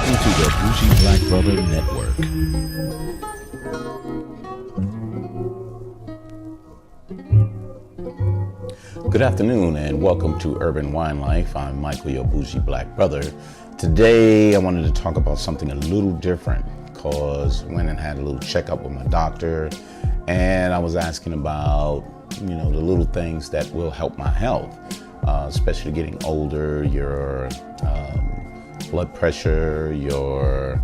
Welcome to the Bougie Black Brother Network. Good afternoon and welcome to Urban Wine Life. I'm Michael, your Bougie Black Brother. Today I wanted to talk about something a little different because I went and had a little checkup with my doctor and I was asking about, the little things that will help my health, especially getting older, your blood pressure, your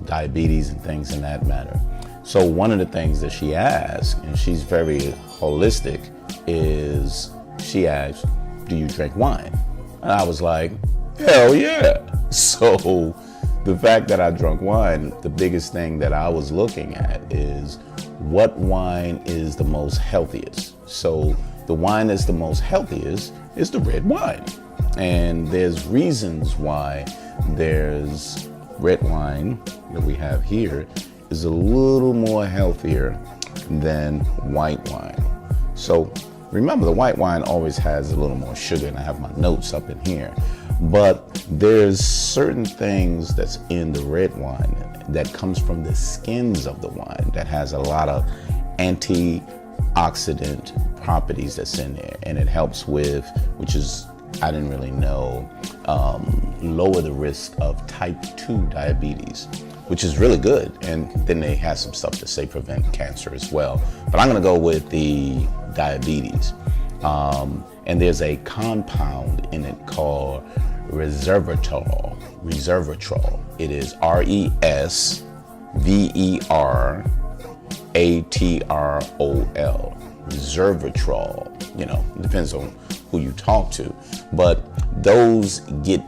diabetes and things in that matter. So one of the things that she asked, and she's very holistic, is she asked, do you drink wine? And I was like, hell yeah. So the fact that I drank wine, the biggest thing that I was looking at is what wine is the most healthiest. So the wine that's the most healthiest is the red wine. And there's reasons why there's red wine that we have here is a little more healthier than white wine. So remember, the white wine always has a little more sugar, and I have my notes up in here. But there's certain things that's in the red wine that comes from the skins of the wine that has a lot of antioxidant properties that's in there, and it helps with, which is, I didn't really know, lower the risk of type 2 diabetes, which is really good. And then they have some stuff to say prevent cancer as well. But I'm going to go with the diabetes. And there's a compound in it called resveratrol. It is resveratrol. Resveratrol. It depends on who you talk to, but those get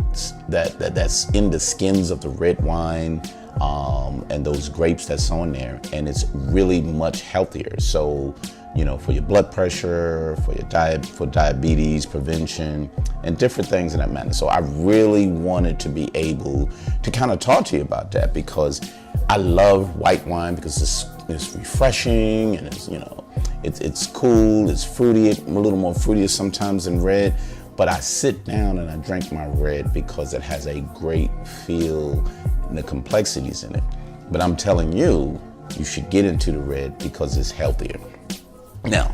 that's in the skins of the red wine, and those grapes that's on there, and it's really much healthier. So, for your blood pressure, for your for diabetes prevention, and different things in that matter. So I really wanted to be able to kind of talk to you about that, because I love white wine because it's refreshing, and it's cool, it's fruity, a little more fruity sometimes than red. But I sit down and I drink my red because it has a great feel and the complexities in it. But I'm telling you, you should get into the red because it's healthier. Now,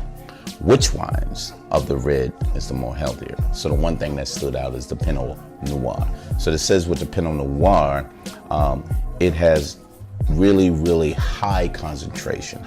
which wines of the red is the more healthier? So the one thing that stood out is the Pinot Noir. So it says with the Pinot Noir, it has really, really high concentration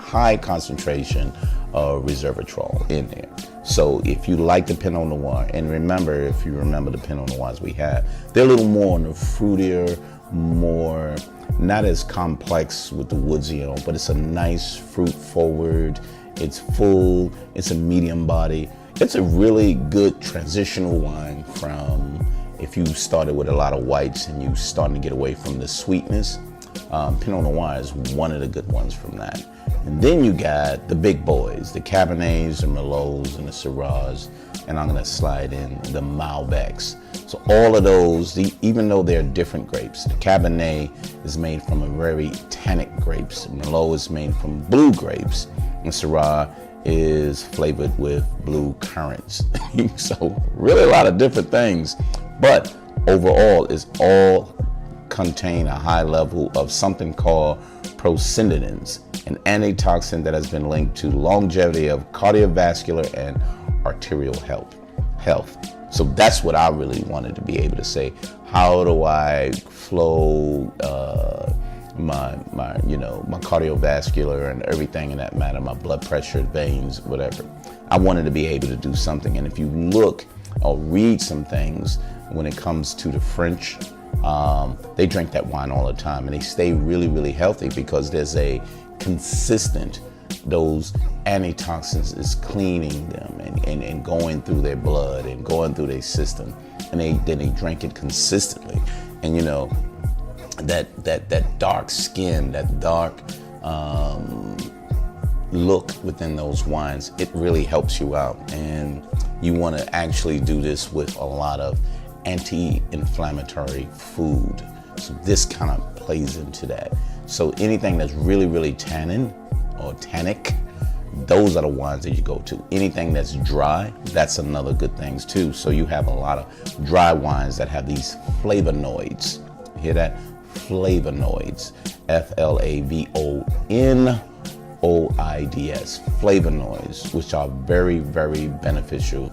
of resveratrol in there. So if you like the Pinot Noir, and if you remember the Pinot Noirs we have, they're a little more on the fruitier, more not as complex with the woodsy, but it's a nice fruit forward. It's full. It's a medium body. It's a really good transitional wine from if you started with a lot of whites and you starting to get away from the sweetness. Pinot Noir is one of the good ones from that. And then you got the big boys, the Cabernets, the Merlots, and the Syrahs, and I'm gonna slide in the Malbecs. So all of those, even though they're different grapes, the Cabernet is made from a very tannic grapes, Merlot is made from blue grapes, and Syrah is flavored with blue currants. So really a lot of different things, but overall it's all contain a high level of something called procindinins, an antitoxin that has been linked to longevity of cardiovascular and arterial health. So that's what I really wanted to be able to say. How do I flow my cardiovascular and everything in that matter, my blood pressure, veins, whatever. I wanted to be able to do something. And if you look or read some things when it comes to the French, they drink that wine all the time and they stay really, really healthy because there's a consistent, those antitoxins is cleaning them and going through their blood and going through their system, and then they drink it consistently. And that dark skin, that dark look within those wines, it really helps you out. And you want to actually do this with a lot of anti-inflammatory food. So this kind of plays into that. So anything that's really, really tannin or tannic, those are the wines that you go to. Anything that's dry, that's another good thing too. So you have a lot of dry wines that have these flavonoids. You hear that? flavonoids, flavonoids, flavonoids, which are very, very beneficial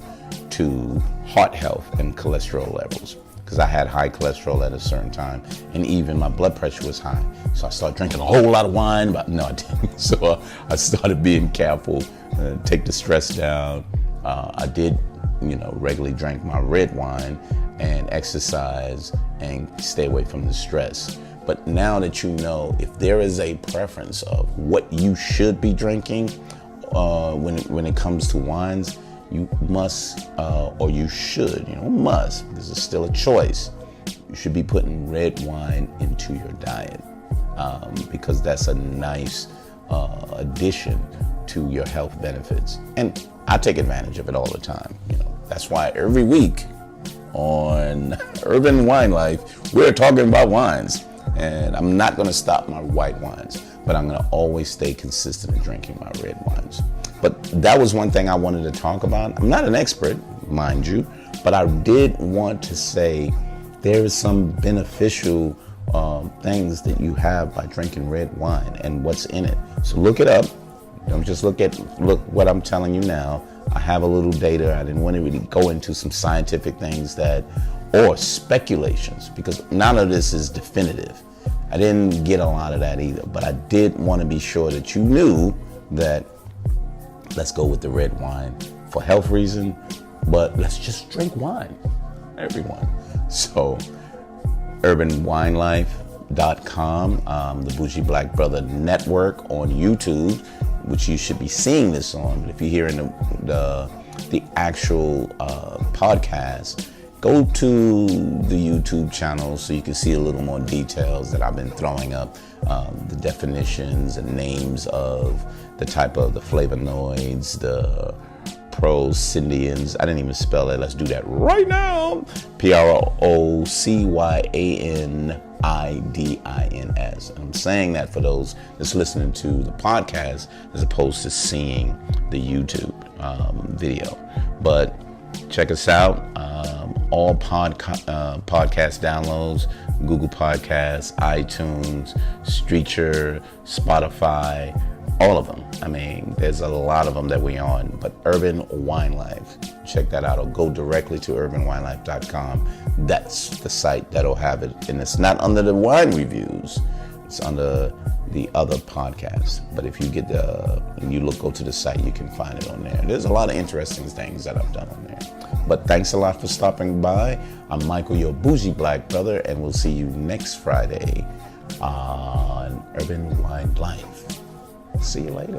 to heart health and cholesterol levels. Because I had high cholesterol at a certain time, and even my blood pressure was high. So I started drinking a whole lot of wine, but no, I didn't. So I started being careful, take the stress down. I did, regularly drink my red wine and exercise and stay away from the stress. But now that you know, if there is a preference of what you should be drinking when it comes to wines, you must, or you should, must, this is still a choice. You should be putting red wine into your diet because that's a nice addition to your health benefits. And I take advantage of it all the time. That's why every week on Urban Wine Life, we're talking about wines. And I'm not going to stop my white wines, but I'm going to always stay consistent in drinking my red wines. But that was one thing I wanted to talk about. I'm not an expert, mind you, but I did want to say there is some beneficial things that you have by drinking red wine and what's in it. So look it up. Don't just look what I'm telling you now. I have a little data. I didn't want to really go into some scientific things or speculations, because none of this is definitive. I didn't get a lot of that either, but I did want to be sure that you knew that let's go with the red wine for health reason, but let's just drink wine, everyone. So urbanwinelife.com, the Bougie Black Brother Network on YouTube, which you should be seeing this on, but if you're hearing the actual podcast, go to the YouTube channel so you can see a little more details that I've been throwing up, the definitions and names of the type of the flavonoids, the procyanidins. I didn't even spell it. Let's do that right now. procyanidins. And I'm saying that for those that's listening to the podcast as opposed to seeing the YouTube video. But check us out. All podcast downloads, Google Podcasts, iTunes, Stitcher, Spotify, all of them. I mean, there's a lot of them that we're on, but Urban Wine Life, check that out, or go directly to urbanwinelife.com. That's the site that'll have it, and it's not under the wine reviews, it's under the other podcasts. But if you go to the site, you can find it on there. There's a lot of interesting things that I've done on there. But thanks a lot for stopping by. I'm Michael, your bougie black brother, and we'll see you next Friday on Urban Wine Life. See you later.